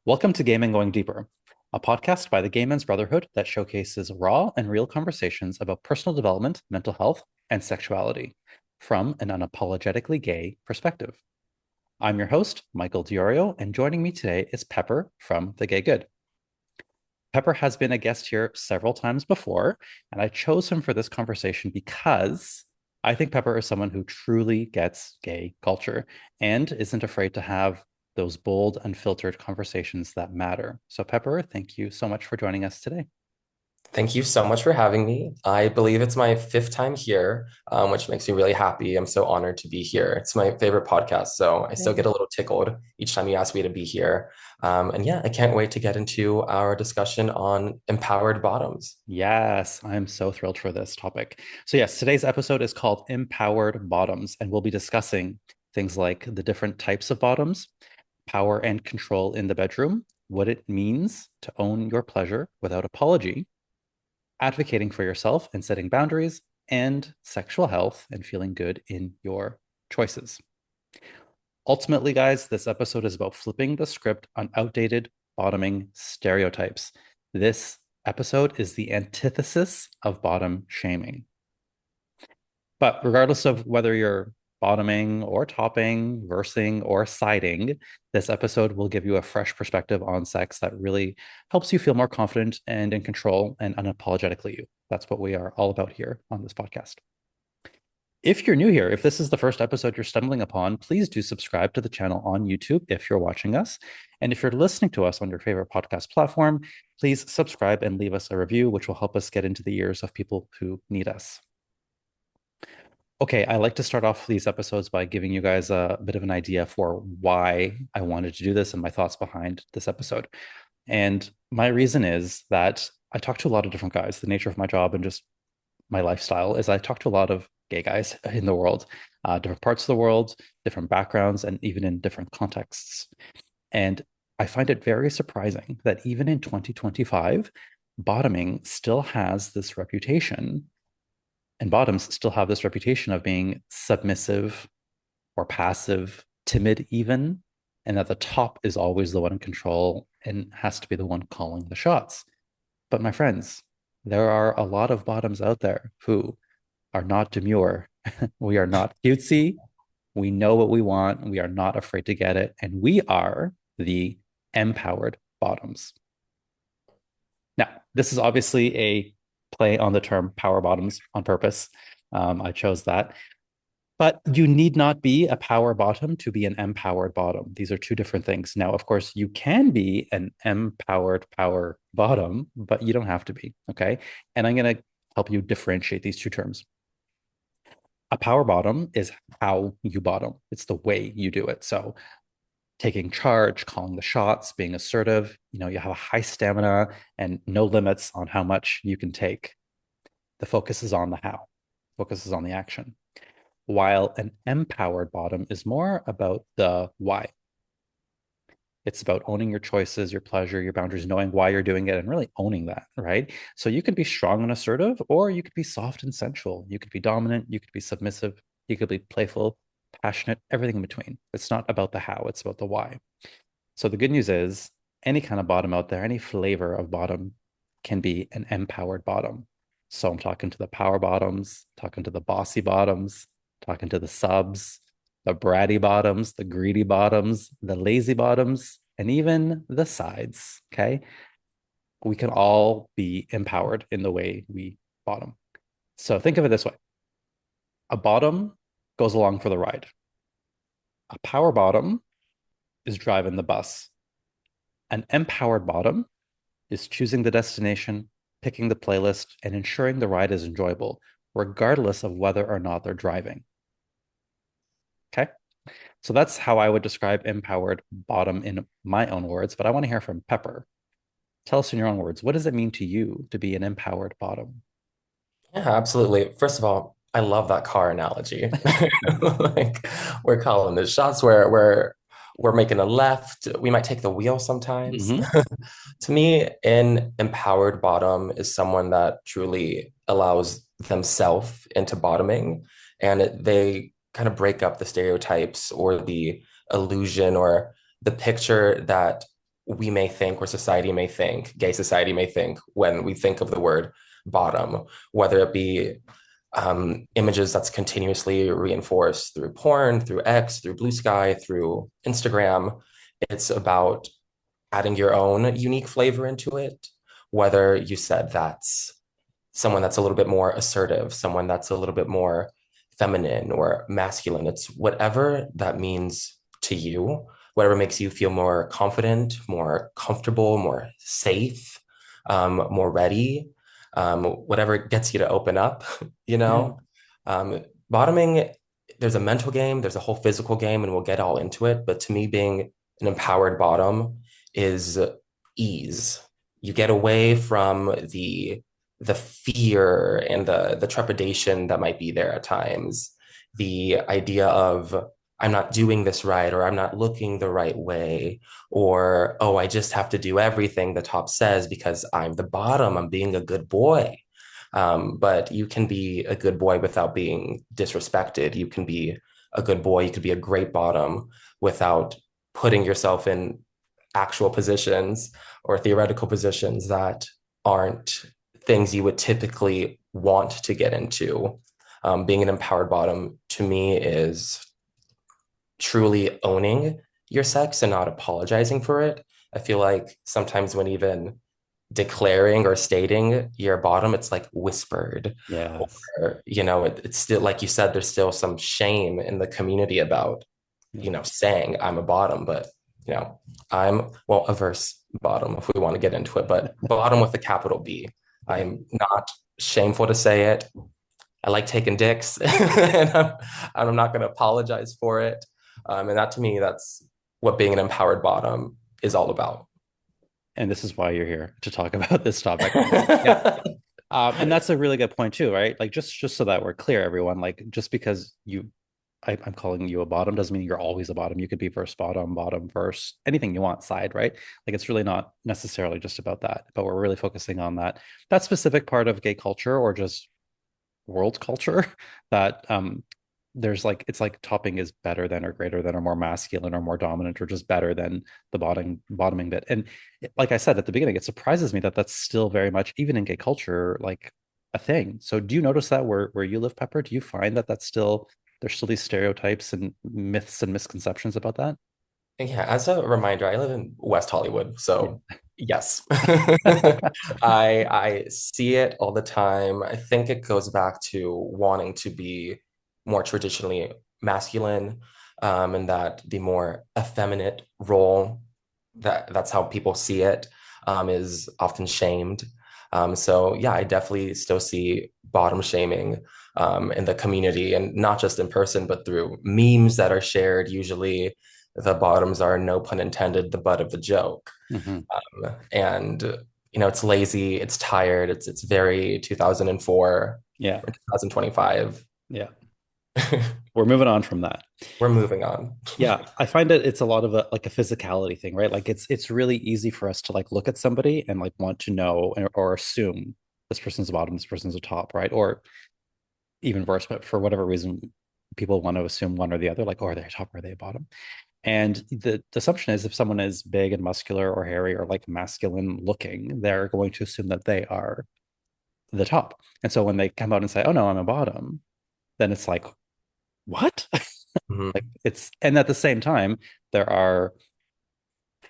Welcome to Gaming Going Deeper, a podcast by the Gay Men's Brotherhood that showcases raw and real conversations about personal development, mental health, and sexuality from an unapologetically gay perspective. I'm your host, Michael Diorio, and joining me today is Pepper from The Gay Good. Pepper has been a guest here several times before, and I chose him for this conversation because I think Pepper is someone who truly gets gay culture and isn't afraid to have those bold, unfiltered conversations that matter. So, Pepper, thank you so much for joining us today. Thank you so much for having me. I believe it's my fifth time here, which makes me really happy. I'm so honored to be here. It's my favorite podcast, so I still Yay. get a little tickled each time you ask me to be here. And yeah, I can't wait to get into our discussion on empowered bottoms. Yes, I'm so thrilled for this topic. So, yes, today's episode is called Empowered Bottoms, and we'll be discussing things like the different types of bottoms, power and control in the bedroom, what it means to own your pleasure without apology, advocating for yourself and setting boundaries, and sexual health and feeling good in your choices. Ultimately, guys, this episode is about flipping the script on outdated bottoming stereotypes. This episode is the antithesis of bottom shaming. But regardless of whether you're bottoming or topping, versing or siding, this episode will give you a fresh perspective on sex that really helps you feel more confident and in control and unapologetically you. That's what we are all about here on this podcast. If you're new here, if this is the first episode you're stumbling upon, please do subscribe to the channel on YouTube if you're watching us. And if you're listening to us on your favorite podcast platform, please subscribe and leave us a review, which will help us get into the ears of people who need us. Okay, I like to start off these episodes by giving you guys a bit of an idea for why I wanted to do this and my thoughts behind this episode. And my reason is that I talk to a lot of different guys. The nature of my job and just my lifestyle is I talk to a lot of gay guys in the world, different parts of the world, different backgrounds, and even in different contexts. And I find it very surprising that even in 2025, bottoming still has this reputation, and bottoms still have this reputation of being submissive or passive, timid, even, and that the top is always the one in control and has to be the one calling the shots. But my friends, there are a lot of bottoms out there who are not demure. We are not cutesy. We know what we want. We are not afraid to get it. And we are the empowered bottoms. Now, this is obviously a play on the term power bottoms on purpose. I chose that. But you need not be a power bottom to be an empowered bottom. These are two different things. Now, of course, you can be an empowered power bottom, but you don't have to be. Okay. And I'm going to help you differentiate these two terms. A power bottom is how you bottom, it's the way you do it. So, taking charge, calling the shots, being assertive, you have a high stamina and no limits on how much you can take. The focus is on the how, focus is on the action, while an empowered bottom is more about the why. It's about owning your choices, your pleasure, your boundaries, knowing why you're doing it, and really owning that, right? So you could be strong and assertive, or you could be soft and sensual. You could be dominant, you could be submissive, you could be playful, passionate, everything in between. It's not about the how, it's about the why. So the good news is any kind of bottom out there, any flavor of bottom can be an empowered bottom. So I'm talking to the power bottoms, talking to the bossy bottoms, talking to the subs, the bratty bottoms, the greedy bottoms, the lazy bottoms, and even the sides. Okay. We can all be empowered in the way we bottom. So think of it this way: a bottom goes along for the ride, a power bottom is driving the bus, an empowered bottom is choosing the destination, picking the playlist, and ensuring the ride is enjoyable, regardless of whether or not they're driving. Okay. So that's how I would describe empowered bottom in my own words. But I want to hear from Pepper. Tell us in your own words, what does it mean to you to be an empowered bottom? Yeah, absolutely. First of all, I love that car analogy. Like we're calling the shots we're making a left. We might take the wheel sometimes. Mm-hmm. To me, an empowered bottom is someone that truly allows themselves into bottoming and they kind of break up the stereotypes or the illusion or the picture that we may think, or society may think, gay society may think when we think of the word bottom, whether it be images that's continuously reinforced through porn, through X, through Blue Sky, through Instagram. It's about adding your own unique flavor into it, whether you said that's someone that's a little bit more assertive, someone that's a little bit more feminine or masculine. It's whatever that means to you, whatever makes you feel more confident, more comfortable, more safe, more ready, whatever gets you to open up, you Yeah. know? Bottoming, there's a mental game, there's a whole physical game, and we'll get all into it. But to me, being an empowered bottom is ease. You get away from the fear and the trepidation that might be there at times. The idea of I'm not doing this right, or I'm not looking the right way, or oh, I just have to do everything the top says because I'm the bottom. I'm being a good boy. But you can be a good boy without being disrespected. You can be a good boy. You could be a great bottom without putting yourself in actual positions or theoretical positions that aren't things you would typically want to get into. Being an empowered bottom to me is truly owning your sex and not apologizing for it. I feel like sometimes when even declaring or stating your bottom, it's like whispered, Yes. or, it's still, like you said, there's still some shame in the community about, Yeah. saying I'm a bottom, but, I'm, well, a verse bottom if we want to get into it, but bottom with a capital B. Yeah. I'm not shameful to say it. I like taking dicks and I'm not going to apologize for it. And that to me, that's what being an empowered bottom is all about. And this is why you're here to talk about this topic. Yeah. And that's a really good point too, right? Like just so that we're clear, everyone, like just because I'm calling you a bottom doesn't mean you're always a bottom. You could be verse bottom, bottom verse, anything you want, side, right? Like it's really not necessarily just about that, but we're really focusing on that specific part of gay culture or just world culture that there's like it's like topping is better than or greater than or more masculine or more dominant or just better than the bottoming bit. And like I said at the beginning, it surprises me that that's still very much even in gay culture like a thing. So do you notice that where you live, Pepper? Do you find that that's still there's still these stereotypes and myths and misconceptions about that? Yeah, as a reminder, I live in West Hollywood, so Yeah. yes. I see it all the time. I think it goes back to wanting to be more traditionally masculine, and that the more effeminate role that's how people see it, is often shamed. So yeah, I definitely still see bottom shaming in the community, and not just in person, but through memes that are shared. Usually, the bottoms are, no pun intended, the butt of the joke. Hmm. And it's lazy, it's tired, it's very 2004 Yeah. or 2025. Yeah. We're moving on from that. We're moving on. Yeah, I find that it's a lot of a like a physicality thing, right? Like it's really easy for us to like look at somebody and like want to know or assume this person's a bottom, this person's a top, right? Or even verse, but for whatever reason, people want to assume one or the other, like, oh, are they a top or are they a bottom? And the assumption is if someone is big and muscular or hairy or like masculine looking, they're going to assume that they are the top. And so when they come out and say, oh no, I'm a bottom, then it's like, what? Like Mhm. it's and at the same time, there are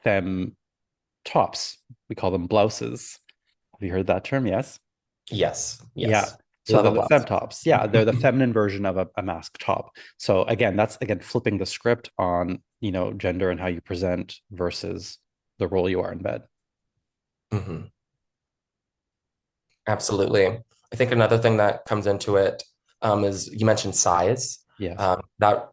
femme tops. We call them blouses. Have you heard that term? Yes. Yes, Yeah. yes. So Love they're a the femme blouse. tops. Yeah, they're the feminine version of a mask top. So again, that's again flipping the script on, gender and how you present versus the role you are in bed. Mhm. Absolutely. I think another thing that comes into it, is you mentioned size. Yes. That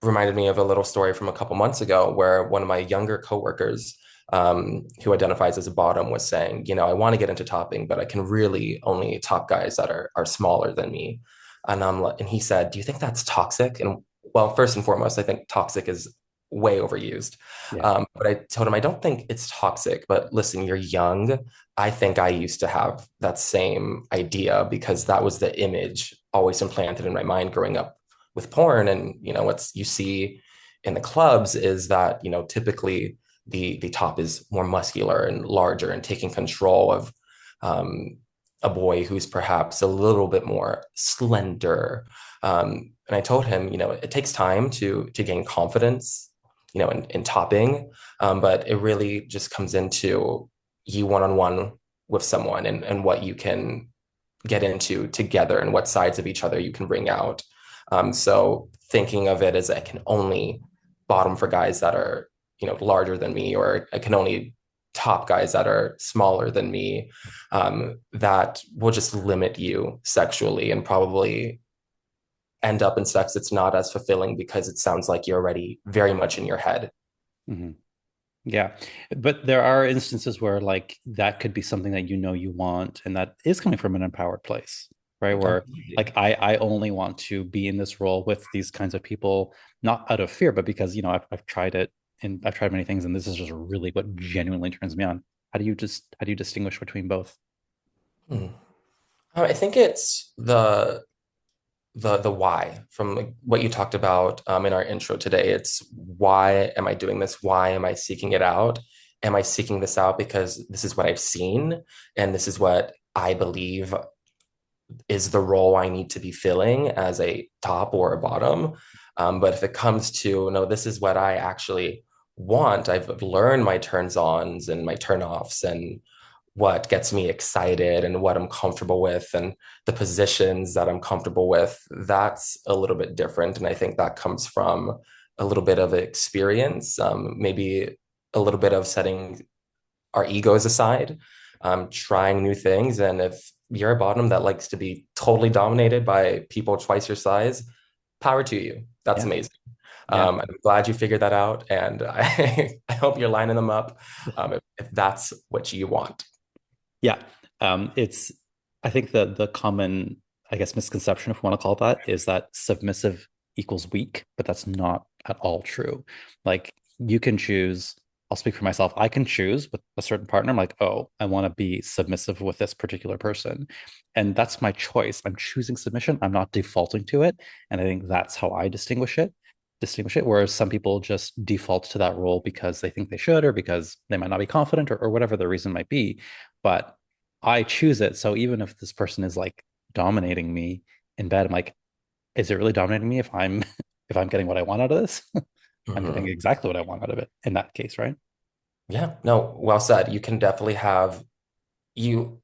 reminded me of a little story from a couple months ago where one of my younger coworkers, who identifies as a bottom, was saying, I want to get into topping, but I can really only top guys that are smaller than me. And he said, "Do you think that's toxic?" And well, first and foremost, I think toxic is way overused. Yeah. But I told him I don't think it's toxic. But listen, you're young. I think I used to have that same idea because that was the image always implanted in my mind growing up with porn. And what's you see in the clubs is that typically the top is more muscular and larger and taking control of um, a boy who's perhaps a little bit more slender. And I told him, it takes time to gain confidence, in topping, but it really just comes into you one-on-one with someone and what you can get into together and what sides of each other you can bring out. So thinking of it as I can only bottom for guys that are, larger than me, or I can only top guys that are smaller than me, that will just limit you sexually and probably end up in sex that's not as fulfilling because it sounds like you're already very much in your head. Mhm. Yeah. But there are instances where like that could be something that you want and that is coming from an empowered place, right? Where Completely. like I only want to be in this role with these kinds of people, not out of fear, but because I've tried it and I've tried many things and this is just really what genuinely turns me on. How do you distinguish between both? Hmm. I think it's the why from like what you talked about in our intro today. It's why am I doing this? Why am I seeking it out? Am I seeking this out because this is what I've seen and this is what I believe is the role I need to be filling as a top or a bottom? But if it comes to, no, this is what I actually want, I've learned my turns ons and my turn offs and what gets me excited and what I'm comfortable with and the positions that I'm comfortable with, that's a little bit different. And I think that comes from a little bit of experience, maybe a little bit of setting our egos aside, trying new things. And if you're a bottom that likes to be totally dominated by people twice your size, power to you. That's Yeah. amazing. Yeah. I'm glad you figured that out. And I hope you're lining them up if that's what you want. Yeah. It's I think the common, I guess, misconception, if we want to call it that, is that submissive equals weak, but that's not at all true. Like you can choose, I'll speak for myself. I can choose with a certain partner. I'm like, oh, I want to be submissive with this particular person. And that's my choice. I'm choosing submission. I'm not defaulting to it. And I think that's how I distinguish it. Whereas some people just default to that role because they think they should, or because they might not be confident, or whatever the reason might be. But I choose it. So even if this person is like dominating me in bed, I'm like, is it really dominating me if I'm if I'm getting what I want out of this? I'm getting Mhm. exactly what I want out of it in that case, right? Yeah, no, well said. You can definitely have you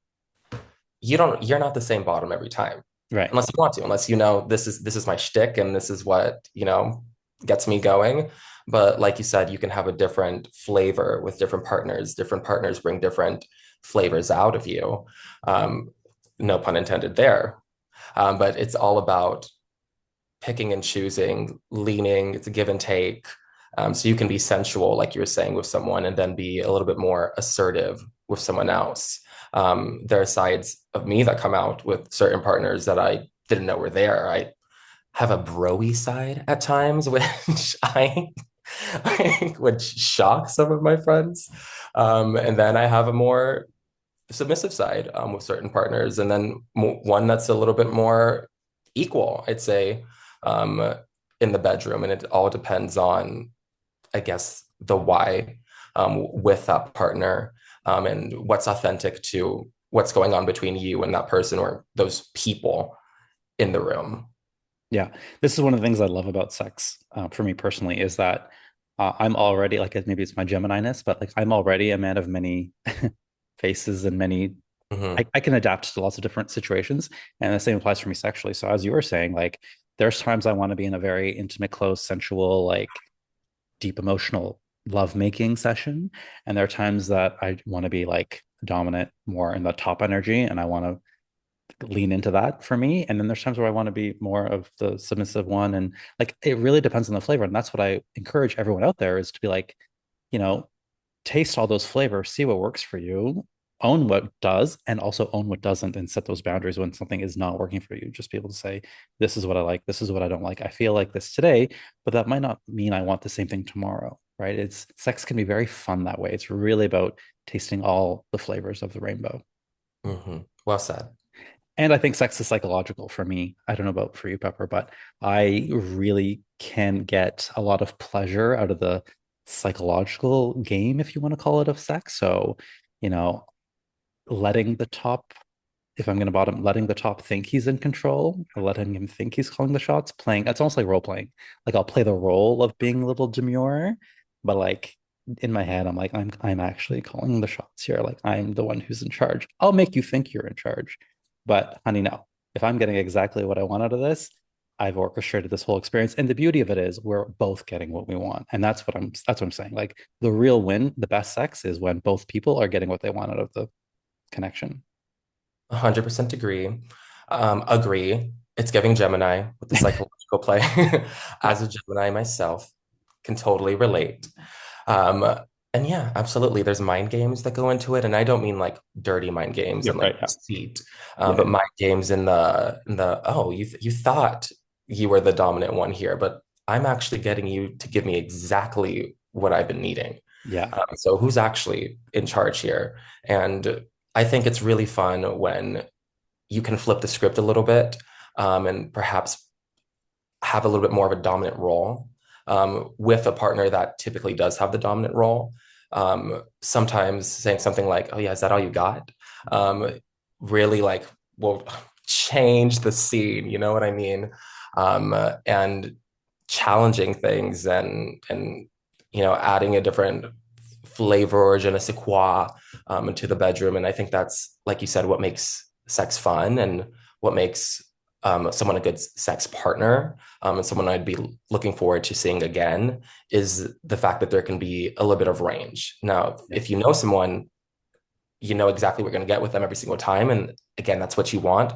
you're not the same bottom every time. Right. Unless you want to, unless this is my shtick and this is what, gets me going. But like you said, you can have a different flavor with different partners. Different partners bring different flavors out of you. Um, no pun intended there. But it's all about picking and choosing, leaning, it's a give and take. So you can be sensual, like you were saying, with someone, and then be a little bit more assertive with someone else. There are sides of me that come out with certain partners that I didn't know were there. I have a broy side at times, which I would shock some of my friends. And then I have a more submissive side with certain partners, and then one that's a little bit more equal, I'd say, um, in the bedroom. And it all depends on, I guess, the why with that partner, and what's authentic to what's going on between you and that person or those people in the room. Yeah. This is one of the things I love about sex, for me personally, is that I'm already like maybe it's my Gemini-ness, but like I'm already a man of many faces and many Hmm. I can adapt to lots of different situations. And the same applies for me sexually. So as you were saying, like there's times I want to be in a very intimate, close, sensual, like deep emotional love-making session. And there are times that I want to be like dominant, more in the top energy, and I want to lean into that for me. And then there's times where I want to be more of the submissive one. And like it really depends on the flavor. And that's what I encourage everyone out there is to be like, you know, taste all those flavors, see what works for you, own what does, and also own what doesn't, and set those boundaries when something is not working for you. Just be able to say, this is what I like, this is what I don't like. I feel like this today, but that might not mean I want the same thing tomorrow, right? It's sex can be very fun that way. It's really about tasting all the flavors of the rainbow. Hmm. Well said. And I think sex is psychological for me. I don't know about for you, Pepper, but I really can get a lot of pleasure out of the psychological game, if you want to call it, of sex. So, you know, letting the top, if I'm going to bottom, letting the top think he's in control, or letting him think he's calling the shots, playing. It's almost like role playing. Like I'll play the role of being a little demure, but like in my head, I'm like, I'm actually calling the shots here. Like I'm the one who's in charge. I'll make you think you're in charge. But honey, no. If I'm getting exactly what I want out of this, I've orchestrated this whole experience. And the beauty of it is we're both getting what we want. And that's what I'm saying. Like the real win, the best sex is when both people are getting what they want out of the connection. 100% agree. Agree. It's giving Gemini with the psychological play. Yeah. As a Gemini myself, can totally relate. Um, and yeah, absolutely. There's mind games that go into it, and I don't mean like dirty mind games You're and like right. Yeah. deceit, Yeah. but mind games in the oh, you thought you were the dominant one here, but I'm actually getting you to give me exactly what I've been needing. Yeah. So who's actually in charge here? And I think it's really fun when you can flip the script a little bit, and perhaps have a little bit more of a dominant role, with a partner that typically does have the dominant role. Sometimes saying something like, "Oh yeah, is that all you got?" Um, really like will change the scene. You know what I mean? And challenging things and adding a different flavor or je ne sais quoi, into the bedroom. And I think that's, like you said, what makes sex fun and what makes someone a good sex partner, and someone I'd be looking forward to seeing again, is the fact that there can be a little bit of range. Now, Yeah. if you know someone, you know exactly what you're going to get with them every single time. And again, that's what you want.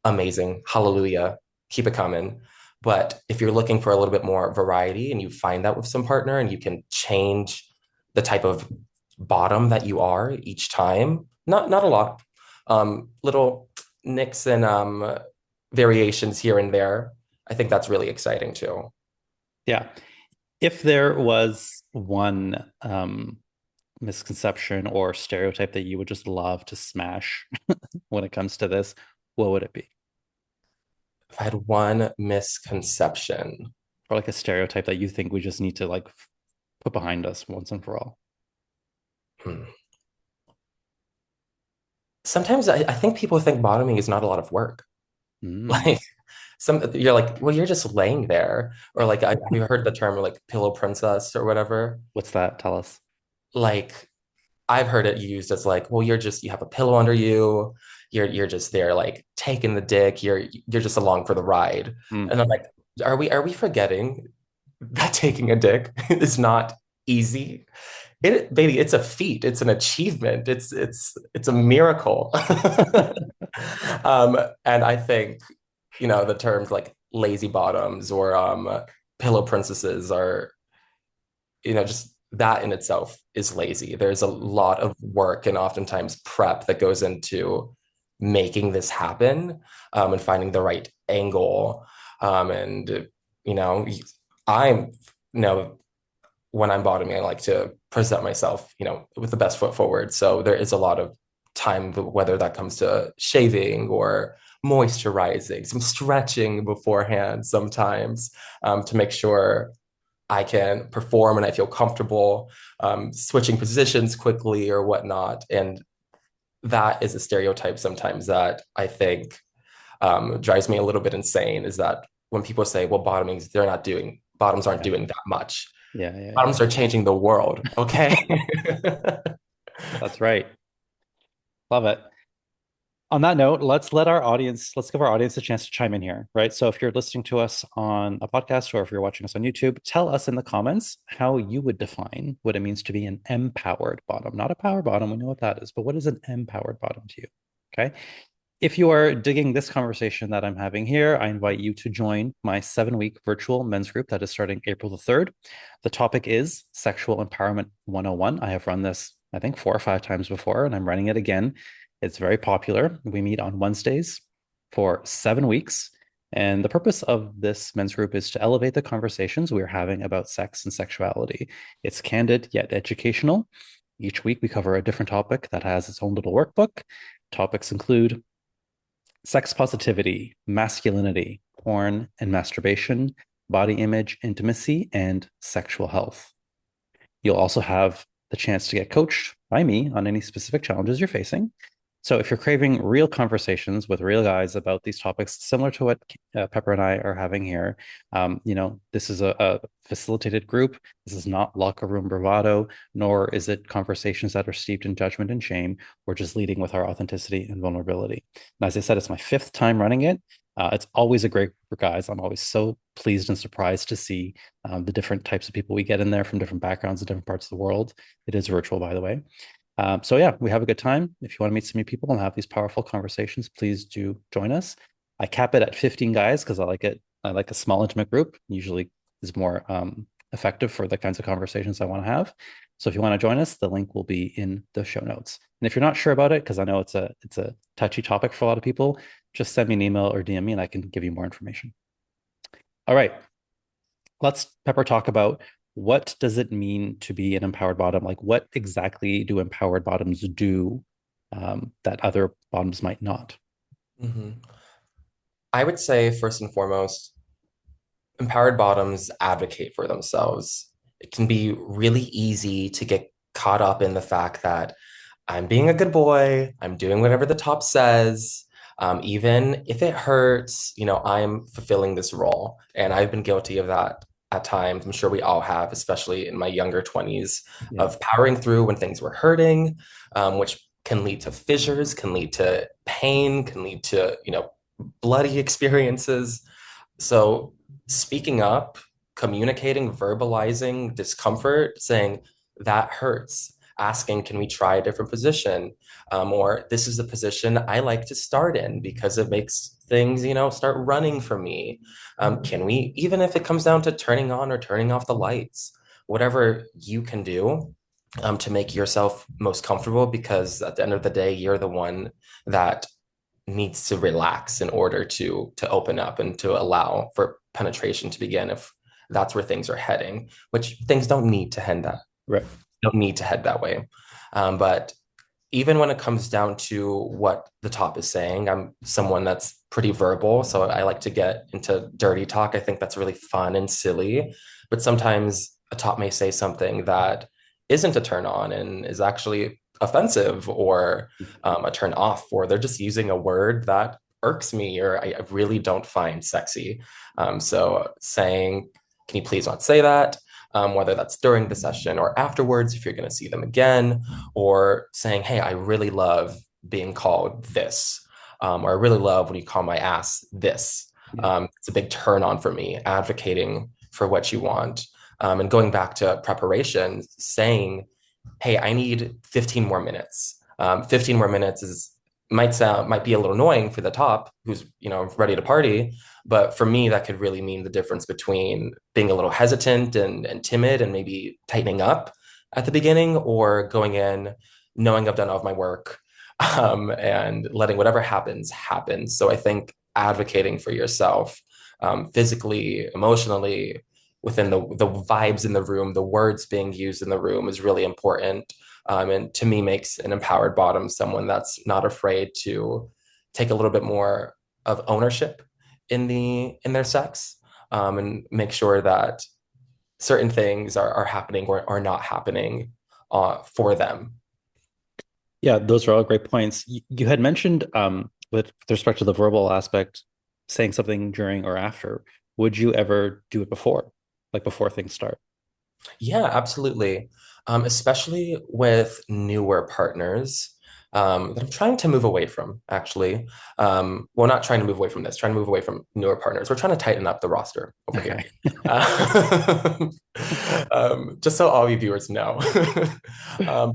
Amazing. Hallelujah. Keep it coming. But if you're looking for a little bit more variety and you find that with some partner and you can change the type of bottom that you are each time, not a lot, little nicks and variations here and there, I think that's really exciting too. Yeah. If there was one misconception or stereotype that you would just love to smash when it comes to this, what would it be? If I had one misconception, Or like a stereotype that you think we just need to like put behind us once and for all? hmm. Sometimes I think people think bottoming is not a lot of work. Mm. Like you're like, well, you're just laying there. Or like, have you heard the term like pillow princess or whatever? What's that? Tell us. Like, I've heard it used as like, well, you have a pillow under you. You're just there like taking the dick. You're just along for the ride. Mm. And I'm like, are we forgetting that taking a dick is not easy? Baby, it's a feat. It's an achievement. It's a miracle. And I think, the terms like lazy bottoms or pillow princesses are, just that in itself is lazy. There's a lot of work and oftentimes prep that goes into making this happen, and finding the right angle. And, you know, I'm, you know, when I'm bottoming, I like to present myself, with the best foot forward. So there is a lot of time, whether that comes to shaving or moisturizing, some stretching beforehand sometimes, to make sure I can perform and I feel comfortable, switching positions quickly or whatnot. And that is a stereotype sometimes that I think, drives me a little bit insane, is that when people say, well, bottoms aren't Yeah. doing that much. Yeah. Yeah. Yeah. Bottoms are changing the world. Okay. That's right. Love it. On that note, let's give our audience a chance to chime in here, right? So if you're listening to us on a podcast or if you're watching us on YouTube, tell us in the comments how you would define what it means to be an empowered bottom, not a power bottom. We know what that is, but what is an empowered bottom to you? Okay. If you are digging this conversation that I'm having here, I invite you to join my 7-week virtual men's group that is starting April the 3rd. The topic is Sexual Empowerment 101. I have run this, I think, 4 or 5 times before, and I'm running it again. It's very popular. We meet on Wednesdays for 7 weeks. And the purpose of this men's group is to elevate the conversations we're having about sex and sexuality. It's candid yet educational. Each week, we cover a different topic that has its own little workbook. Topics include sex positivity, masculinity, porn and masturbation, body image, intimacy, and sexual health. You'll also have the chance to get coached by me on any specific challenges you're facing. So if you're craving real conversations with real guys about these topics, similar to what Pepper and I are having here, this is a facilitated group. This is not locker room bravado, nor is it conversations that are steeped in judgment and shame. We're just leading with our authenticity and vulnerability. And as I said, it's my fifth time running it. It's always a great group of guys. I'm always so pleased and surprised to see the different types of people we get in there from different backgrounds and different parts of the world. It is virtual, by the way. So yeah, we have a good time. If you want to meet some new people and have these powerful conversations, please do join us. I cap it at 15 guys because I like it. I like a small, intimate group. Usually is more effective for the kinds of conversations I want to have. So if you want to join us, the link will be in the show notes. And if you're not sure about it, because I know it's a touchy topic for a lot of people, just send me an email or DM me and I can give you more information. All right, let's Pepper talk about what does it mean to be an empowered bottom? Like, what exactly do empowered bottoms do that other bottoms might not? Mhm. I would say, first and foremost, empowered bottoms advocate for themselves. It can be really easy to get caught up in the fact that I'm being a good boy, I'm doing whatever the top says. Even if it hurts, I'm fulfilling this role. And I've been guilty of that at times. I'm sure we all have, especially in my younger 20s, Yeah. of powering through when things were hurting, which can lead to fissures, can lead to pain, can lead to, bloody experiences. So speaking up, communicating, verbalizing discomfort, saying that hurts, asking, can we try a different position? Or this is the position I like to start in because it makes things, start running for me. Can we, even if it comes down to turning on or turning off the lights, whatever you can do to make yourself most comfortable, because at the end of the day, you're the one that needs to relax in order to open up and to allow for penetration to begin if that's where things are heading, which things don't need to head that Right. don't need to head that way. But even when it comes down to what the top is saying, I'm someone that's pretty verbal, so I like to get into dirty talk. I think that's really fun and silly, but sometimes a top may say something that isn't a turn on and is actually offensive or a turn off, or they're just using a word that irks me or I really don't find sexy. So saying, can you please not say that? Whether that's during the session or afterwards, if you're going to see them again, or saying, hey, I really love being called this, or I really love when you call my ass this. Yeah. It's a big turn on for me, advocating for what you want. And going back to preparation, saying, hey, I need 15 more minutes. 15 more minutes might be a little annoying for the top who's ready to party, but for me that could really mean the difference between being a little hesitant and timid and maybe tightening up at the beginning, or going in knowing I've done all of my work, and letting whatever happens happen. So I think advocating for yourself, physically, emotionally, within the vibes in the room, the words being used in the room is really important. And to me makes an empowered bottom someone that's not afraid to take a little bit more of ownership in their sex, and make sure that certain things are happening or are not happening for them. Yeah, those are all great points. You had mentioned with respect to the verbal aspect, saying something during or after. Would you ever do it before, like before things start? Yeah, absolutely. Especially with newer partners, that I'm trying to move away from, actually. Well, not trying to move away from this, trying to move away from newer partners. We're trying to tighten up the roster over here. Okay. Uh, just so all you viewers know.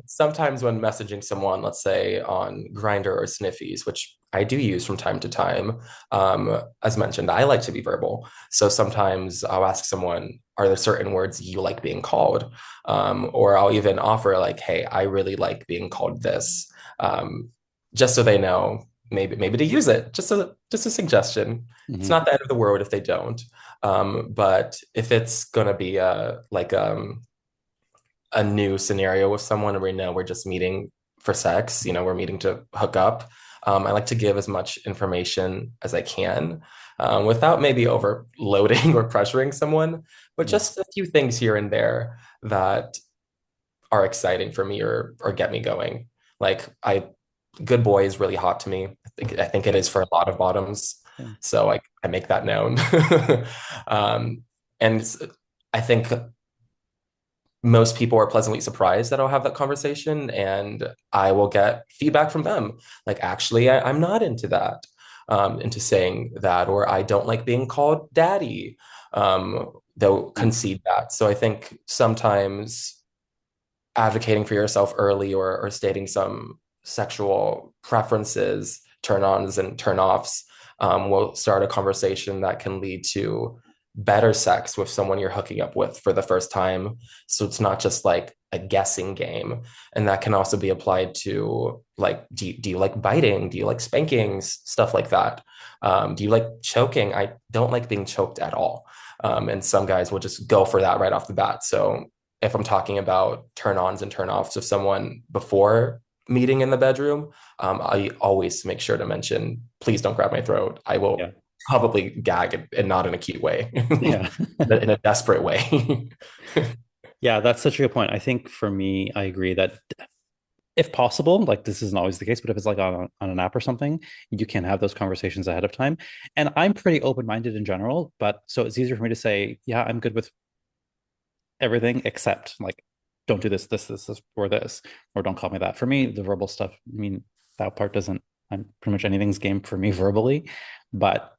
Sometimes when messaging someone, let's say on Grindr or Sniffies, which I do use from time to time, as mentioned, I like to be verbal. So sometimes I'll ask someone, are there certain words you like being called? Or I'll even offer like, hey, I really like being called this, um, just so they know maybe to use it. Just a suggestion. It's Mhm. not the end of the world if they don't. But if it's gonna be a new scenario with someone and we know we're just meeting for sex, we're meeting to hook up, I like to give as much information as I can, without maybe overloading or pressuring someone, but Yeah. just a few things here and there that are exciting for me or get me going. Like good boy is really hot to me. I think it Yeah. is for a lot of bottoms. Yeah. So I make that known. Um, and I think most people are pleasantly surprised that I'll have that conversation and I will get feedback from them. Like, actually, I'm not into that, into saying that, or I don't like being called daddy. They'll Yeah. concede that. So I think sometimes advocating for yourself early or stating some sexual preferences, turn ons and turn offs, will start a conversation that can lead to better sex with someone you're hooking up with for the first time. So it's not just like a guessing game. And that can also be applied to like, do you like biting? Do you like spankings? Stuff like that. Do you like choking? I don't like being choked at all. And some guys will just go for that right off the bat. So if I'm talking about turn ons and turn offs of someone before meeting in the bedroom, I always make sure to mention, please don't grab my throat. I will Yeah. probably gag and not in a cute way, Yeah. in a desperate way. Yeah, that's such a good point. I think for me, I agree that if possible, like this isn't always the case, but if it's like on an app or something, you can have those conversations ahead of time. And I'm pretty open-minded in general, but so it's easier for me to say, yeah, I'm good with everything except like don't do this, or this, or don't call me that. For me, the verbal stuff, I mean, that part doesn't, I'm pretty much anything's game for me verbally. But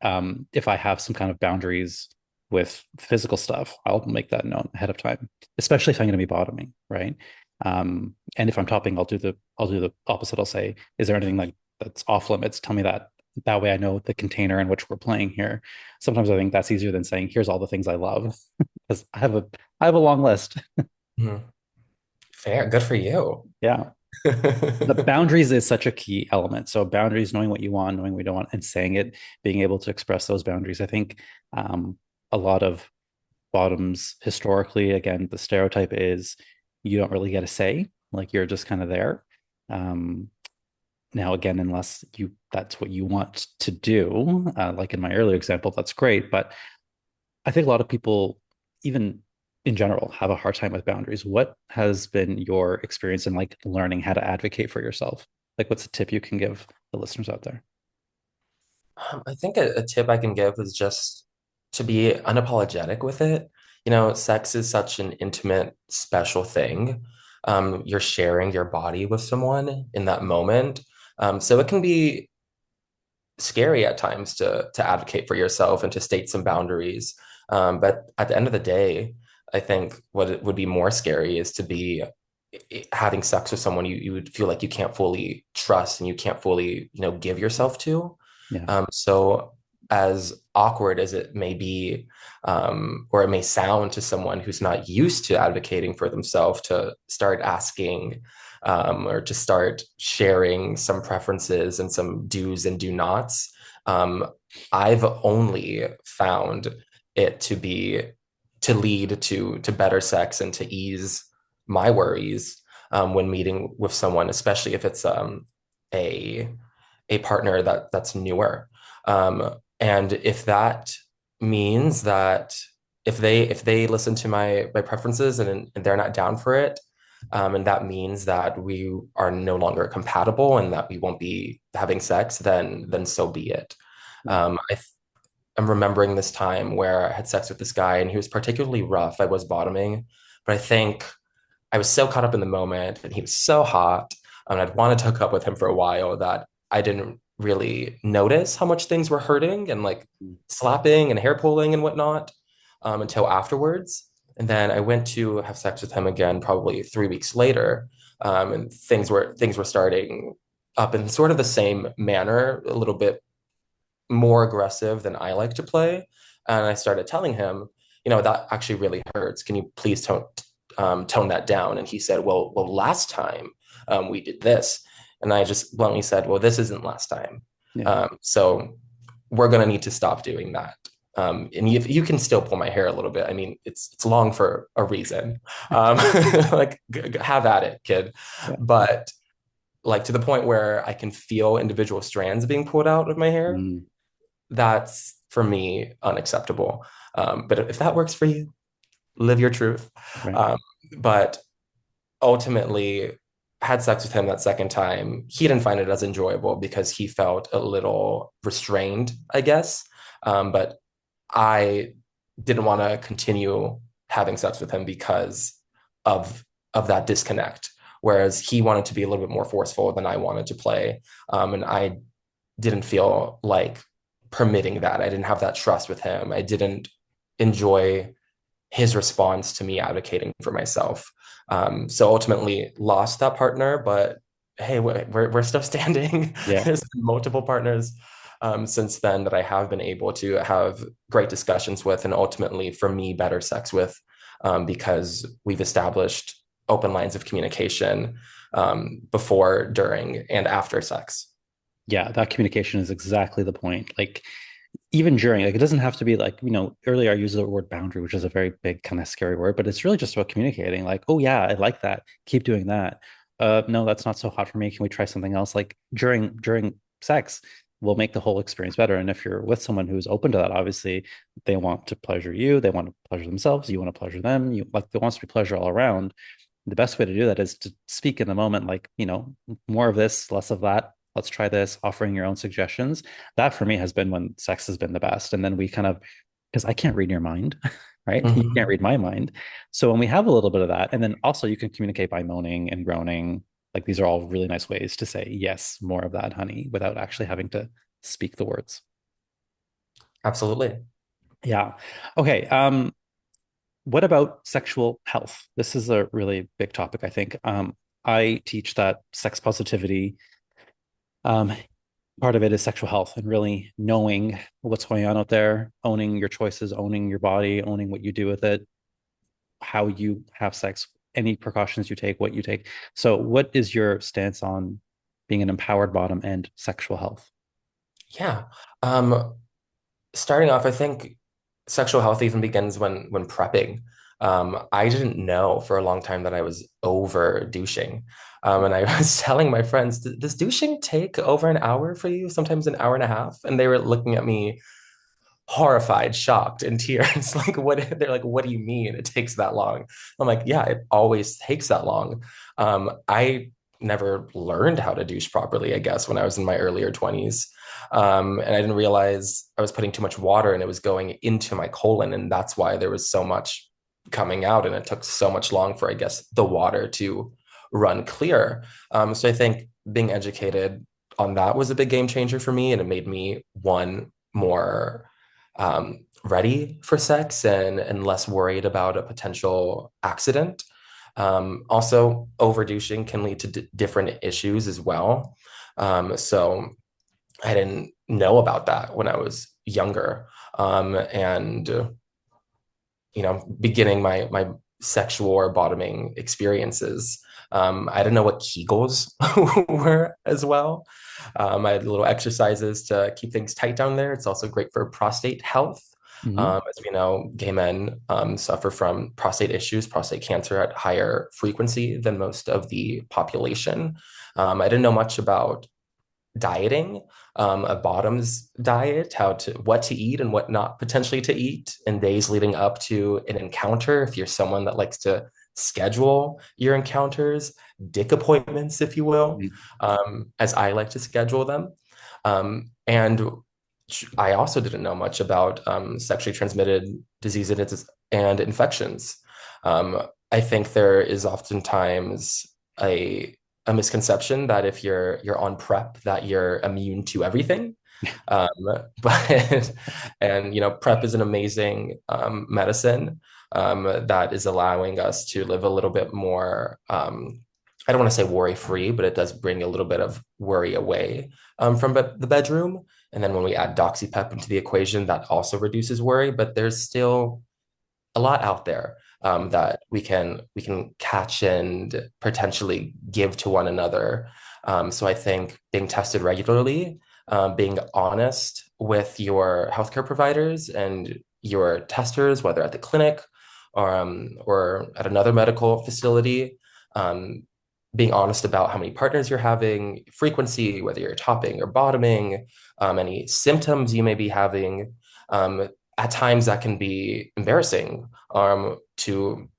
if I have some kind of boundaries with physical stuff, I'll make that known ahead of time, especially if I'm going to be bottoming, right? And if I'm topping, I'll do the opposite. I'll say, is there anything like that's off limits? Tell me that. That way I know the container in which we're playing here. Sometimes I think that's easier than saying, here's all the things I love. Because I have a long list. Mhm. Fair, good for you. Yeah. The boundaries is such a key element. So boundaries, knowing what you want, knowing what you don't want, and saying it, being able to express those boundaries. I think a lot of bottoms historically, again, the stereotype is you don't really get a say, like you're just kind of there. Um, Now, again, unless you that's what you want to do, like in my earlier example, that's great. But I think a lot of people, even in general, have a hard time with boundaries. What has been your experience in like learning how to advocate for yourself? Like, what's a tip you can give the listeners out there? I think a tip I can give is just to be unapologetic with it. Sex is such an intimate, special thing. You're sharing your body with someone in that moment. So it can be scary at times to advocate for yourself and to state some boundaries. But at the end of the day, I think what it would be more scary is to be having sex with someone you would feel like you can't fully trust and you can't fully, give yourself to. Yeah. So as awkward as it may be, or it may sound to someone who's not used to advocating for themselves, to start asking, or to start sharing some preferences and some do's and do nots, um, I've only found it to lead to better sex and to ease my worries, when meeting with someone, especially if it's a a partner that's newer. And if that means that if they listen to my preferences and they're not down for it, and that means that we are no longer compatible and that we won't be having sex, then so be it. Yeah. I'm remembering this time where I had sex with this guy and he was particularly rough. I was bottoming, but I think I was so caught up in the moment and he was so hot, and I'd wanted to hook up with him for a while that I didn't really notice how much things were hurting and like slapping and hair pulling and whatnot, until afterwards. And then I went to have sex with him again probably 3 weeks later, and things were starting up in sort of the same manner, a little bit more aggressive than I like to play. And I started telling him, that actually really hurts. Can you please tone that down? And he said, well, last time, we did this. And I just bluntly said, well, this isn't last time. Yeah. So we're going to need to stop doing that. And you can still pull my hair a little bit. I mean, it's long for a reason. Um, like, have at it, kid. Yeah. But like, to the point where I can feel individual strands being pulled out of my hair, Mm, that's for me unacceptable. But if that works for you, live your truth. right. Um, but ultimately had sex with him that second time. He didn't find it as enjoyable because he felt a little restrained, I guess. But I didn't want to continue having sex with him because of that disconnect. Whereas he wanted to be a little bit more forceful than I wanted to play, and I didn't feel like permitting that. I didn't have that trust with him. I didn't enjoy his response to me advocating for myself. So ultimately lost that partner, but hey, we're still standing. Yeah. There's been multiple partners since then that I have been able to have great discussions with, and ultimately for me, better sex with, because we've established open lines of communication before, during, and after sex. Yeah, that communication is exactly the point. Like even during, like it doesn't have to be like, earlier I used the word boundary, which is a very big kind of scary word, but it's really just about communicating. Like, oh yeah, I like that. Keep doing that. No, that's not so hot for me. Can we try something else? Like during sex will make the whole experience better. And if you're with someone who's open to that, obviously they want to pleasure you, they want to pleasure themselves, you want to pleasure them. You like there wants to be pleasure all around. The best way to do that is to speak in the moment, like, more of this, less of that. Let's try this, offering your own suggestions. That for me has been when sex has been the best. And then we kind of, because I can't read your mind, right? You can't Mhm. read my mind. So when we have a little bit of that, and then also you can communicate by moaning and groaning. Like these are all really nice ways to say, yes, more of that, honey, without actually having to speak the words. Absolutely. Yeah. Okay. What about sexual health? This is a really big topic, I think. I teach that sex positivity, um, part of it is sexual health and really knowing what's going on out there, owning your choices, owning your body, owning what you do with it, how you have sex, any precautions you take, what you take. So, what is your stance on being an empowered bottom and sexual health? Yeah. Um, Starting off, I think sexual health even begins when prepping. I didn't know for a long time that I was over douching. And I was telling my friends, does douching take over an hour for you? Sometimes an hour and a half? And they were looking at me horrified, shocked, in tears. Like, what? They're like, what do you mean it takes that long? I'm like, yeah, it always takes that long. I never learned how to douche properly, I guess, when I was in my earlier 20s. And I didn't realize I was putting too much water and it was going into my colon. And that's why there was so much coming out. And it took so much long for, I guess, the water to run clear. So I think being educated on that was a big game changer for me. And it made me one more ready for sex and less worried about a potential accident. Also, overdouching can lead to different issues as well. So I didn't know about that when I was younger. And beginning my sexual or bottoming experiences. I didn't know what Kegels were as well. I had little exercises to keep things tight down there. It's also great for prostate health. Mm-hmm. As we know, gay men suffer from prostate issues, prostate cancer at higher frequency than most of the population. I didn't know much about dieting, a bottoms diet, what to eat and what not potentially to eat in days leading up to an encounter. If you're someone that likes to schedule your encounters, dick appointments, if you will, as I like to schedule them. And I also didn't know much about sexually transmitted diseases and infections. I think there is oftentimes a a misconception that if you're on prep that you're immune to everything. Um, but and prep is an amazing medicine that is allowing us to live a little bit more. I don't want to say worry free, but it does bring a little bit of worry away from the bedroom. And then when we add doxypep into the equation, that also reduces worry. But there's still a lot out there that we can catch and potentially give to one another. So I think being tested regularly, being honest with your healthcare providers and your testers, whether at the clinic or at another medical facility, um, being honest about how many partners you're having, frequency, whether you're topping or bottoming, any symptoms you may be having. At times that can be embarrassing to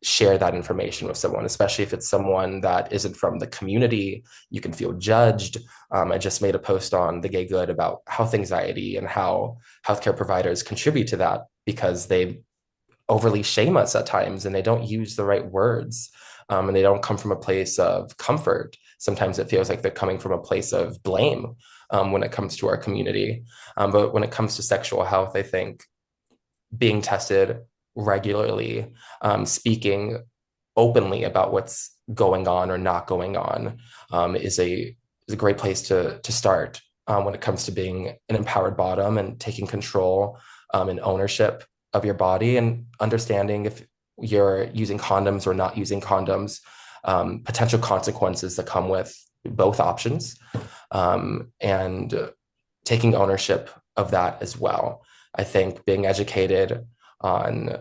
share that information with someone, especially if it's someone that isn't from the community. You can feel judged. I just made a post on the Gay Good about health anxiety and how healthcare providers contribute to that because they overly shame us at times and they don't use the right words, and they don't come from a place of comfort. Sometimes it feels like they're coming from a place of blame, when it comes to our community. But when it comes to sexual health, I think being tested regularly, speaking openly about what's going on or not going on, is a great place to start, when it comes to being an empowered bottom and taking control, and ownership of your body and understanding if you're using condoms or not using condoms, potential consequences that come with both options, and taking ownership of that as well. I think being educated on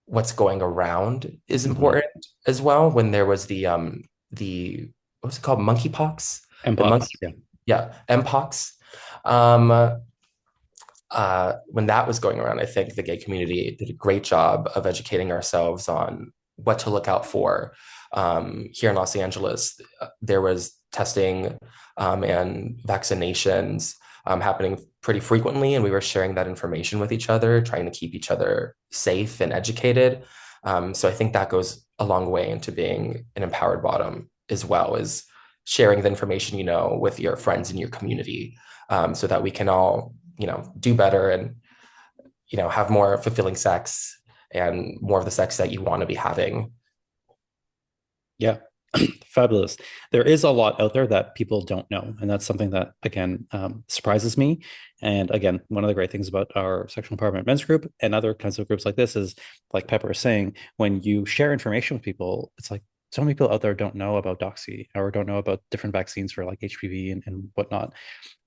what's going around is Mhm. important as well. When there was the what's it called, monkeypox, the Mpox, monkey, yeah. yeah, mpox. Um, when that was going around, I think the gay community did a great job of educating ourselves on what to look out for. Here in Los Angeles, there was testing, and vaccinations, happening pretty frequently, and we were sharing that information with each other, trying to keep each other safe and educated. So I think that goes a long way into being an empowered bottom as well, as sharing the information with your friends in your community, so that we can all do better and have more fulfilling sex and more of the sex that you want to be having. Yeah. Fabulous. There is a lot out there that people don't know. And that's something that, again, surprises me. And again, one of the great things about our sexual empowerment men's group and other kinds of groups like this is, like Pepper is saying, when you share information with people, it's like so many people out there don't know about doxy or don't know about different vaccines for like HPV and whatnot.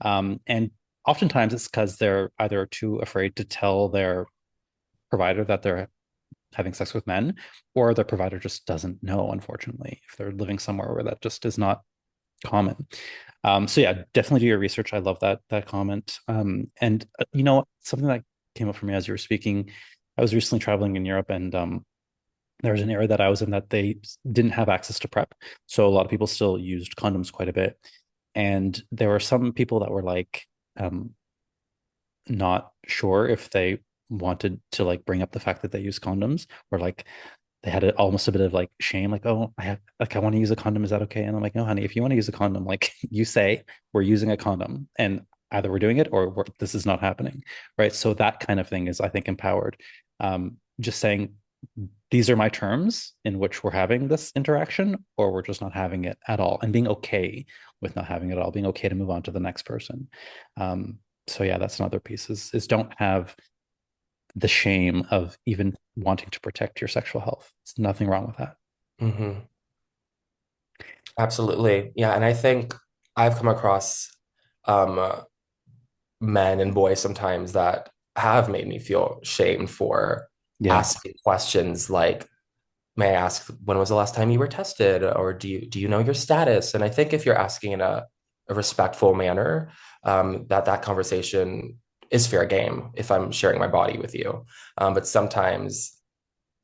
And oftentimes it's because they're either too afraid to tell their provider that they're having sex with men, or the provider just doesn't know, unfortunately, if they're living somewhere where that just is not common. So yeah, definitely do your research. I love that comment. And something that came up for me as you were speaking, I was recently traveling in Europe, and there was an area that I was in that they didn't have access to PrEP, so a lot of people still used condoms quite a bit, and there were some people that were like, um, not sure if they wanted to like bring up the fact that they use condoms, or like they had almost a bit of like shame, like, oh, I want to use a condom, is that okay? And I'm like, no, honey, if you want to use a condom, like you say we're using a condom, and either we're doing it or this is not happening, right? So that kind of thing is, I think, empowered. Just saying these are my terms in which we're having this interaction, or we're just not having it at all, and being okay with not having it at all, being okay to move on to the next person. um, so yeah, that's another piece, is don't have the shame of even wanting to protect your sexual health. It's nothing wrong with that. Mm-hmm. Absolutely. Yeah. And I think I've come across, um, men and boys sometimes that have made me feel shamed for Yeah. asking questions like, may I ask, when was the last time you were tested? Or do you know your status? And I think if you're asking in a respectful manner, that conversation is fair game if I'm sharing my body with you. But sometimes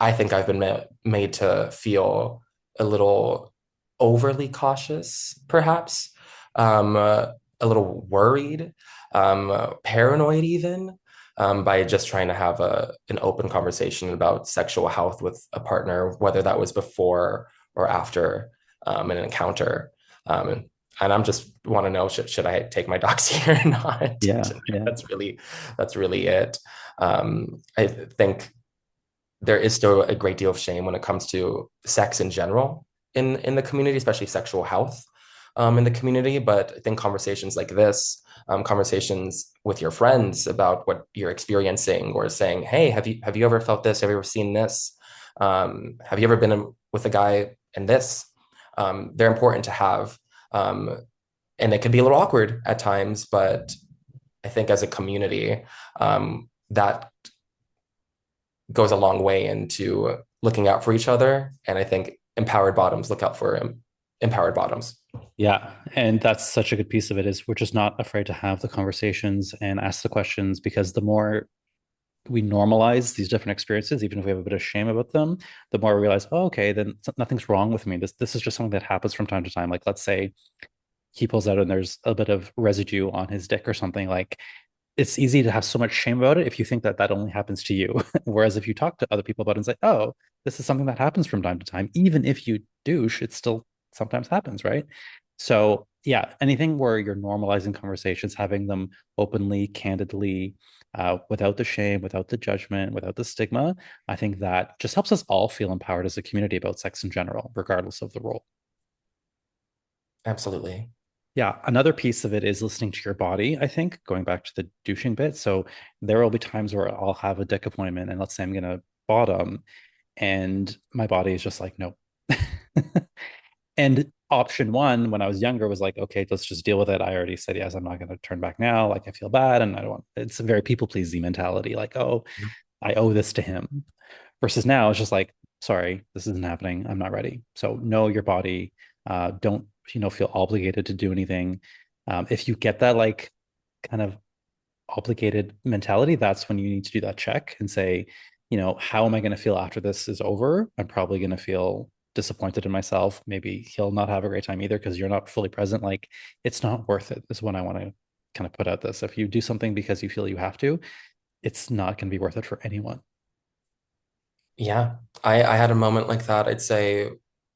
I think I've been made to feel a little overly cautious, perhaps, a little worried, paranoid even, by just trying to have an open conversation about sexual health with a partner, whether that was before or after, an encounter. And I'm just want to know, should I take my doxy or not? Yeah. Yeah. That's really it. I think there is still a great deal of shame when it comes to sex in general in the community, especially sexual health, in the community. But I think conversations like this, conversations with your friends about what you're experiencing, or saying, "Hey, have you ever felt this? Have you ever seen this? Have you ever been with a guy in this?" They're important to have, um, and it can be a little awkward at times, but I think as a community, that goes a long way into looking out for each other. And I think empowered bottoms look out for empowered bottoms. Yeah. And that's such a good piece of it, is we're just not afraid to have the conversations and ask the questions, because the more we normalize these different experiences, even if we have a bit of shame about them, the more we realize, oh, okay, then nothing's wrong with me. This is just something that happens from time to time. Like, let's say he pulls out and there's a bit of residue on his dick or something. Like, it's easy to have so much shame about it if you think that that only happens to you. Whereas if you talk to other people about it and say, oh, this is something that happens from time to time, even if you douche, it still sometimes happens, right? So, yeah, anything where you're normalizing conversations, having them openly, candidly, without the shame, without the judgment, without the stigma, I think that just helps us all feel empowered as a community about sex in general, regardless of the role. Absolutely. Yeah, another piece of it is listening to your body, I think, going back to the douching bit. So there will be times where I'll have a dick appointment and let's say I'm gonna bottom and my body is just like, no. And option one, when I was younger, was like, okay, let's just deal with it. I already said yes, I'm not gonna turn back now. Like I feel bad and I don't want it's a very people pleasing mentality, like, oh, I owe this to him. Versus now, it's just like, sorry, this isn't happening. I'm not ready. So know your body. Don't feel obligated to do anything. If you get that like kind of obligated mentality, that's when you need to do that check and say, how am I going to feel after this is over? I'm probably going to feel disappointed in myself. Maybe he'll not have a great time either because you're not fully present. Like it's not worth it, is when I want to kind of put out this. If you do something because you feel you have to, it's not going to be worth it for anyone. Yeah, I had a moment like that, I'd say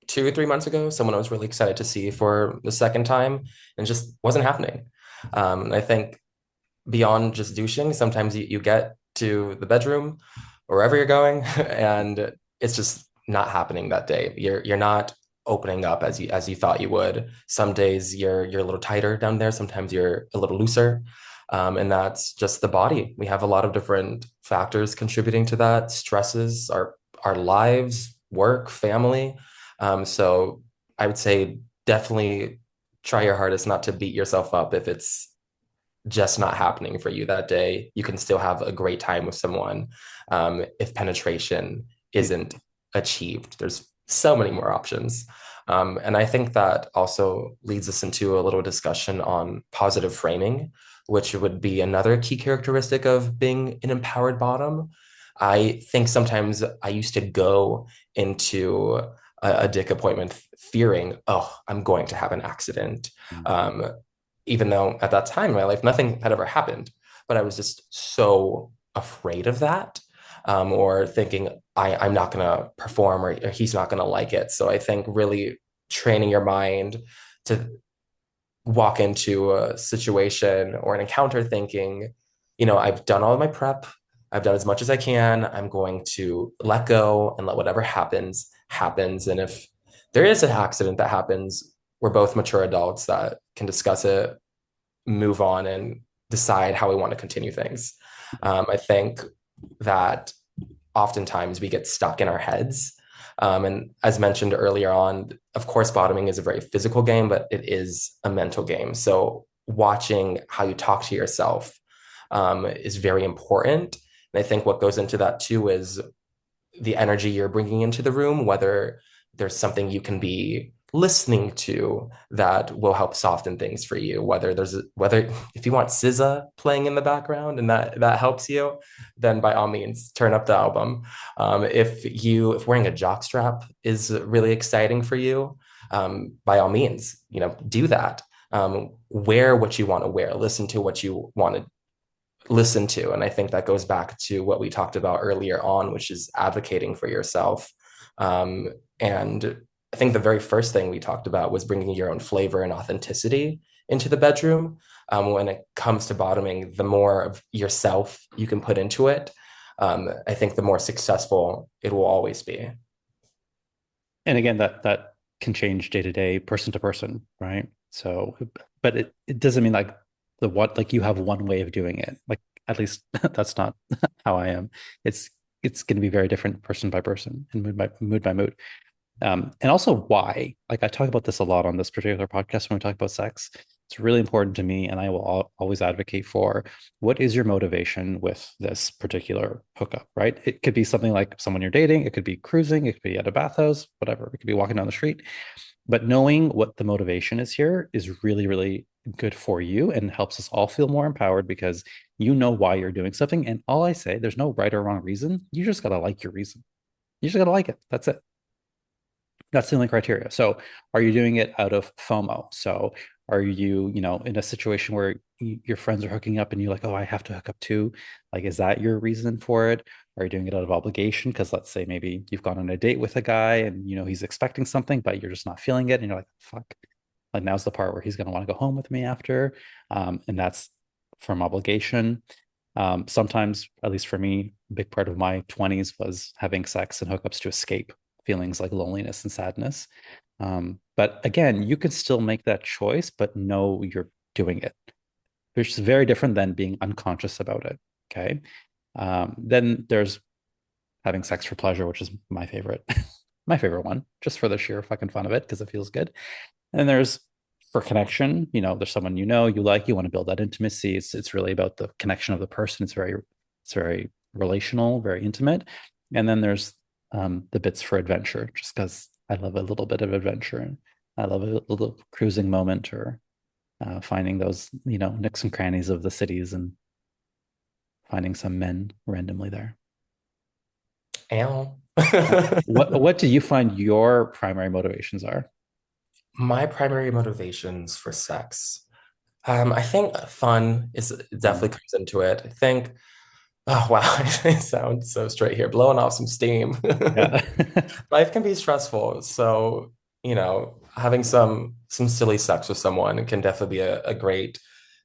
2 or 3 months ago, someone I was really excited to see for the second time and just wasn't happening. And I think beyond just douching, sometimes you get to the bedroom or wherever you're going and it's just not happening that day. You're not opening up as you thought you would. Some days you're a little tighter down there, sometimes you're a little looser. And that's just the body. We have a lot of different factors contributing to that, stresses, our lives, work, family. So I would say definitely try your hardest not to beat yourself up if it's just not happening for you that day. You can still have a great time with someone if penetration isn't achieved. There's so many more options. And I think that also leads us into a little discussion on positive framing, which would be another key characteristic of being an empowered bottom. I think sometimes I used to go into a dick appointment fearing, oh, I'm going to have an accident. Um, Even though at that time in my life, nothing had ever happened, but I was just so afraid of that. Or thinking I'm not going to perform or he's not going to like it. So I think really training your mind to walk into a situation or an encounter thinking, I've done all of my prep, I've done as much as I can. I'm going to let go and let whatever happens, happens. And if there is an accident that happens, we're both mature adults that can discuss it, move on, and decide how we want to continue things. I think that oftentimes we get stuck in our heads. And as mentioned earlier on, of course, bottoming is a very physical game, but it is a mental game. So watching how you talk to yourself is very important. And I think what goes into that too is the energy you're bringing into the room, whether there's something you can be listening to that will help soften things for you, whether if you want SZA playing in the background and that helps you, then by all means turn up the album. If wearing a jock strap is really exciting for you, by all means, do that. Wear what you want to wear, listen to what you want to listen to. And I think that goes back to what we talked about earlier on, which is advocating for yourself. And I think the very first thing we talked about was bringing your own flavor and authenticity into the bedroom. When it comes to bottoming, the more of yourself you can put into it, I think the more successful it will always be. And again, that can change day to day, person to person, right? So, but it doesn't mean like like you have one way of doing it. Like at least that's not how I am. It's it's going to be very different person by person and mood by mood. And also why. Like I talk about this a lot on this particular podcast when we talk about sex. It's really important to me, and I will always advocate for what is your motivation with this particular hookup, right? It could be something like someone you're dating, it could be cruising, it could be at a bathhouse, whatever. It could be walking down the street. But knowing what the motivation is here is really, really good for you and helps us all feel more empowered because you know why you're doing something. And all I say, there's no right or wrong reason. You just got to like your reason. You just got to like it. That's it. That's the only criteria. So, are you doing it out of FOMO? So, are you, in a situation where your friends are hooking up and you're like, oh, I have to hook up too? Like, is that your reason for it? Are you doing it out of obligation? Because let's say maybe you've gone on a date with a guy and he's expecting something, but you're just not feeling it, and you're like, fuck. Like now's the part where he's gonna want to go home with me after, and that's from obligation. Sometimes, at least for me, a big part of my 20s was having sex and hookups to escape feelings like loneliness and sadness. But again, you could still make that choice, but know you're doing it, which is very different than being unconscious about it. Okay. Then there's having sex for pleasure, which is my favorite, my favorite one, just for the sheer fucking fun of it, because it feels good. And there's for connection, there's someone you like, you want to build that intimacy. It's really about the connection of the person. It's very relational, very intimate. And then there's the bits for adventure, just because I love a little bit of adventure and I love a little cruising moment or finding those, nooks and crannies of the cities and finding some men randomly there. Ow. What do you find your primary motivations are? My primary motivations for sex. I think fun is Mm, definitely comes into it. I think, oh wow, I sound so straight here, blowing off some steam. yeah. Life can be stressful, so having some silly sex with someone can definitely be a great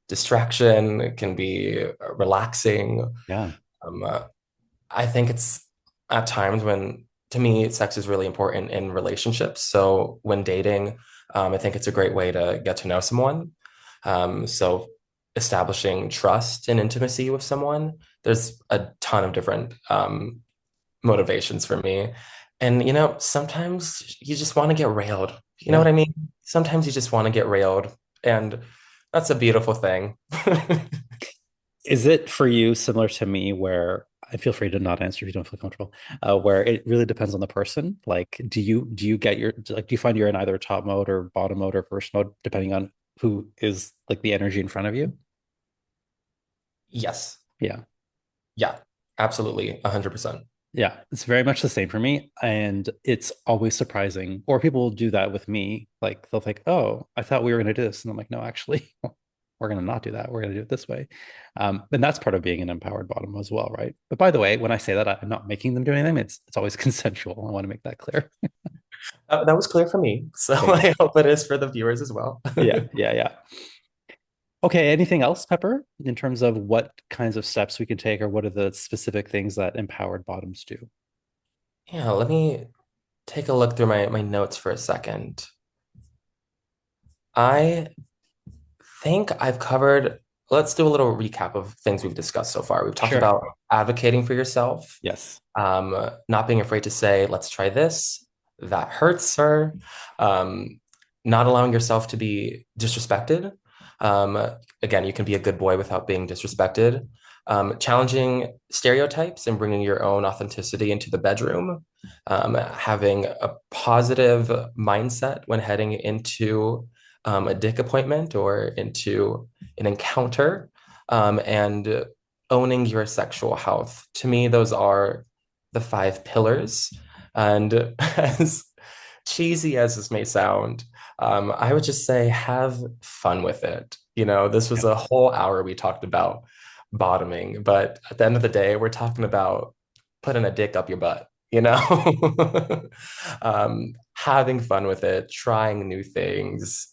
distraction. It can be relaxing. Yeah. Um, uh, I think it's at times when, to me, sex is really important in relationships. So when dating, I think it's a great way to get to know someone. So establishing trust and intimacy with someone, there's a ton of different motivations for me. And, sometimes you just want to get railed. You know what Yeah. I mean? Sometimes you just want to get railed. And that's a beautiful thing. Is it for you similar to me where I feel free to not answer if you don't feel comfortable, where it really depends on the person? Like, do you get do you find you're in either top mode or bottom mode or first mode, depending on who is like the energy in front of you? Yes. Yeah. Yeah. Absolutely. 100%. Yeah, it's very much the same for me. And it's always surprising. Or people will do that with me. Like they'll think, oh, I thought we were going to do this. And I'm like, no, actually, we're going to not do that. We're going to do it this way. And that's part of being an empowered bottom as well, right? But by the way, when I say that, I'm not making them do anything. It's always consensual. I want to make that clear. That was clear for me. So Okay. I hope it is for the viewers as well. Yeah, yeah, yeah. Okay, anything else, Pepper, in terms of what kinds of steps we can take or what are the specific things that empowered bottoms do? Yeah, let me take a look through my notes for a second. I think I've covered, let's do a little recap of things we've discussed so far. We've talked Sure. about advocating for yourself, Yes. not being afraid to say, let's try this, that hurts her, um, not allowing yourself to be disrespected. Um, Again, you can be a good boy without being disrespected. Challenging stereotypes and bringing your own authenticity into the bedroom. Having a positive mindset when heading into a dick appointment or into an encounter, and owning your sexual health. To me, those are the five pillars. And as cheesy as this may sound, I would just say have fun with it. This was Yep. a whole hour we talked about bottoming, but at the end of the day, we're talking about putting a dick up your butt, having fun with it, trying new things,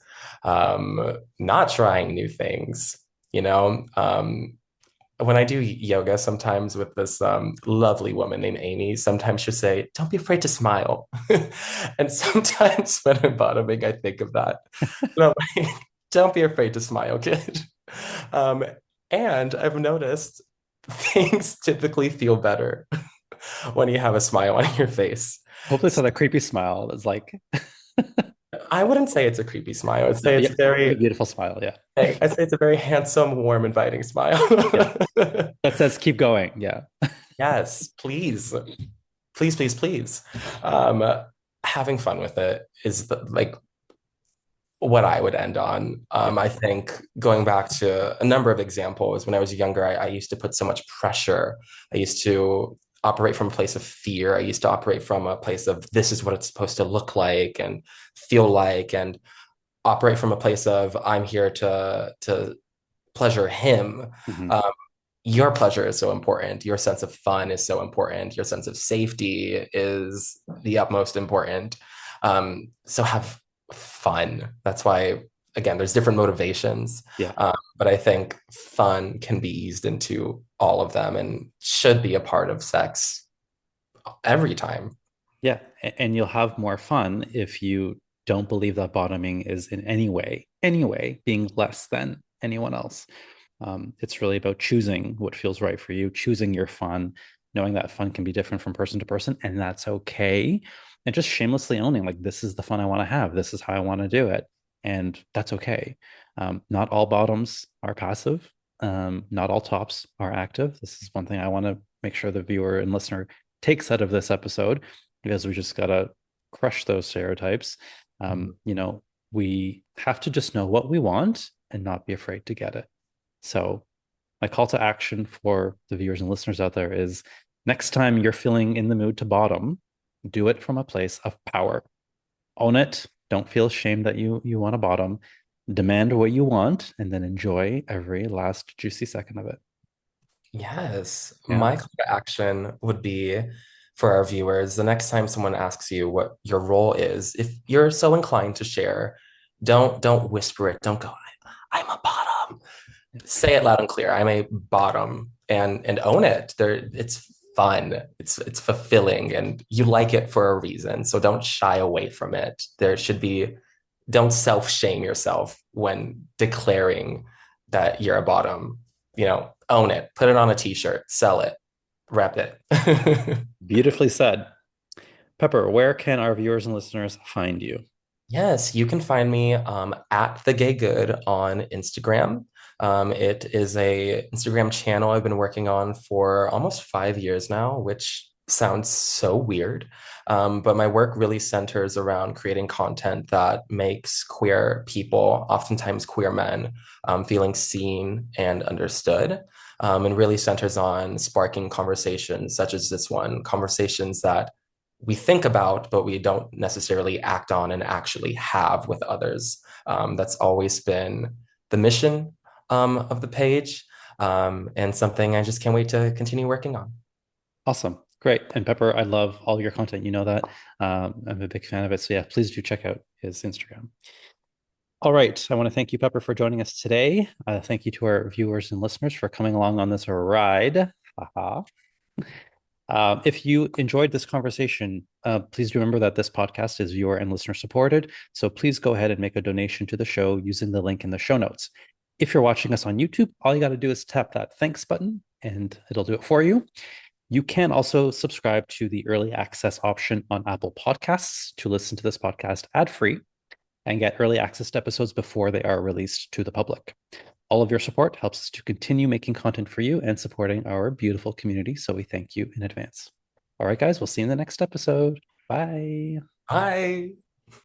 not trying new things, you know. When I do yoga, sometimes with this lovely woman named Amy, sometimes she'll say, "Don't be afraid to smile." And sometimes when I'm bottoming, I think of that. And I'm like, don't be afraid to smile, kid. Um, and I've noticed things typically feel better when you have a smile on your face. Hopefully it's not a creepy smile. It's like, I wouldn't say it's a creepy smile. I'd say it's yeah, a very, beautiful smile. Yeah. I'd say it's a very handsome, warm, inviting smile. Yeah. That says keep going. Yeah. Yes, please. Please, please, please. Um, Having fun with it is like what I would end on. Yeah. I think going back to a number of examples, when I was younger, I used to put so much pressure. I used to operate from a place of fear. I used to operate from a place of this is what it's supposed to look like and feel like, and operate from a place of I'm here to pleasure him. Hmm. Um, your pleasure is so important. Your sense of fun is so important. Your sense of safety is the utmost important. So have fun. That's why, again, there's different motivations. Yeah. But I think fun can be eased into all of them and should be a part of sex every time. Yeah. And you'll have more fun if you don't believe that bottoming is in any way being less than anyone else. It's really about choosing what feels right for you, choosing your fun, knowing that fun can be different from person to person, and that's okay. And just shamelessly owning, like, this is the fun I want to have. This is how I want to do it. And that's okay. Not all bottoms are passive. Not all tops are active. This is one thing I want to make sure the viewer and listener takes out of this episode because we just got to crush those stereotypes. Mhm. We have to just know what we want and not be afraid to get it. So, my call to action for the viewers and listeners out there is next time you're feeling in the mood to bottom, do it from a place of power. Own it. Don't feel ashamed that you want to bottom. Demand what you want and then enjoy every last juicy second of it. Yes. Yeah. My call to action would be for our viewers, the next time someone asks you what your role is, if you're so inclined to share, don't whisper it. Don't go, I'm a bottom. Say it loud and clear. I'm a bottom and own it. It's fun. It's fulfilling and you like it for a reason. So don't shy away from it. Don't self-shame yourself when declaring that you're a bottom. Own it. Put it on a t-shirt, sell it, rep it. Beautifully said. Pepper, where can our viewers and listeners find you? Yes, you can find me at the Gay Good on Instagram. It is a Instagram channel I've been working on for almost 5 years now, which sounds so weird. But my work really centers around creating content that makes queer people, oftentimes queer men, feeling seen and understood. And really centers on sparking conversations such as this one, conversations that we think about, but we don't necessarily act on and actually have with others. That's always been the mission of the page, and something I just can't wait to continue working on. Awesome. Great. And Pepper, I love all your content. You know that. I'm a big fan of it. So yeah, please do check out his Instagram. All right. I want to thank you, Pepper, for joining us today. Thank you to our viewers and listeners for coming along on this ride. Haha. If you enjoyed this conversation, please do remember that this podcast is viewer and listener supported. So please go ahead and make a donation to the show using the link in the show notes. If you're watching us on YouTube, all you got to do is tap that thanks button and it'll do it for you. You can also subscribe to the early access option on Apple Podcasts to listen to this podcast ad free and get early access to episodes before they are released to the public. All of your support helps us to continue making content for you and supporting our beautiful community. So we thank you in advance. All right, guys, we'll see you in the next episode. Bye. Bye.